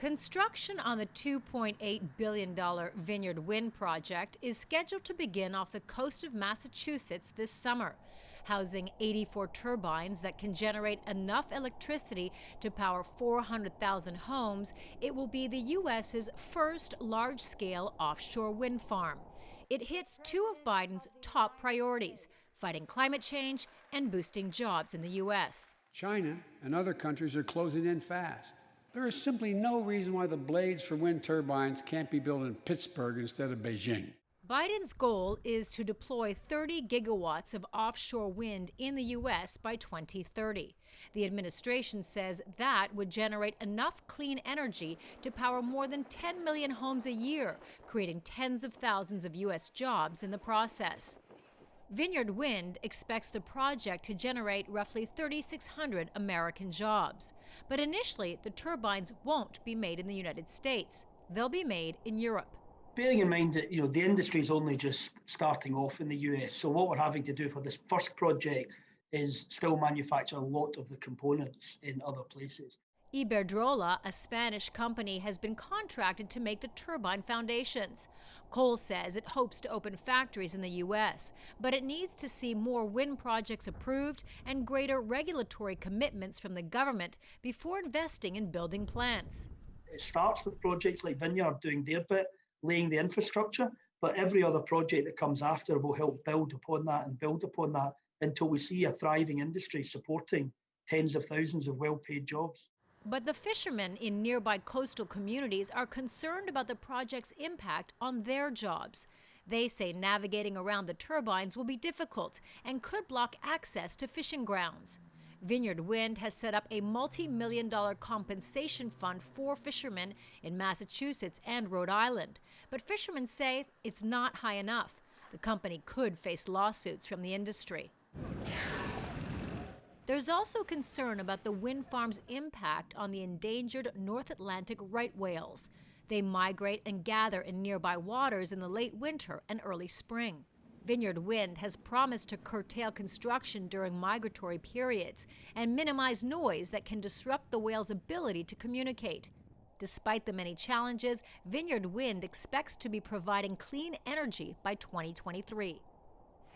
Construction on the $2.8 billion Vineyard Wind project is scheduled to begin off the coast of Massachusetts this summer, housing 84 turbines that can generate enough electricity to power 400,000 homes. It will be the U.S.'s first large-scale offshore wind farm. It hits two of Biden's top priorities: fighting climate change and boosting jobs in the U.S. China and other countries are closing in fast. There is simply no reason why the blades for wind turbines can't be built in Pittsburgh instead of Beijing. Biden's goal is to deploy 30 gigawatts of offshore wind in the U.S. by 2030. The administration says that would generate enough clean energy to power more than 10 million homes a year, creating tens of thousands of U.S. jobs in the process. Vineyard Wind expects the project to generate roughly 3,600 American jobs. But initially, the turbines won't be made in the United States. They'll be made in Europe. Bearing in mind that the industry is only just starting off in the US, so what we're having to do for this first project is still manufacture a lot of the components in other places. Iberdrola, a Spanish company, has been contracted to make the turbine foundations. Coal says it hopes to open factories in the U.S., but it needs to see more wind projects approved and greater regulatory commitments from the government before investing in building plants. It starts with projects like Vineyard doing their bit, laying the infrastructure, but every other project that comes after will help build upon that and build upon that until we see a thriving industry supporting tens of thousands of well-paid jobs. But the fishermen in nearby coastal communities are concerned about the project's impact on their jobs. They say navigating around the turbines will be difficult and could block access to fishing grounds. Vineyard Wind has set up a multi-million-dollar compensation fund for fishermen in Massachusetts and Rhode Island. But fishermen say it's not high enough. The company could face lawsuits from the industry. There's also concern about the wind farm's impact on the endangered North Atlantic right whales. They migrate and gather in nearby waters in the late winter and early spring. Vineyard Wind has promised to curtail construction during migratory periods and minimize noise that can disrupt the whales' ability to communicate. Despite the many challenges, Vineyard Wind expects to be providing clean energy by 2023.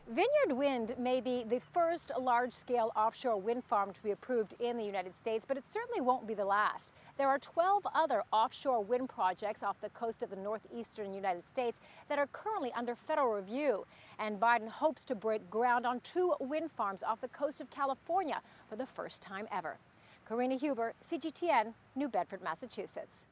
Vineyard Wind may be the first large-scale offshore wind farm to be approved in the United States, but it certainly won't be the last. There are 12 other offshore wind projects off the coast of the northeastern United States that are currently under federal review, and Biden hopes to break ground on 2 wind farms off the coast of California for the first time ever. Karina Huber, CGTN, New Bedford, Massachusetts.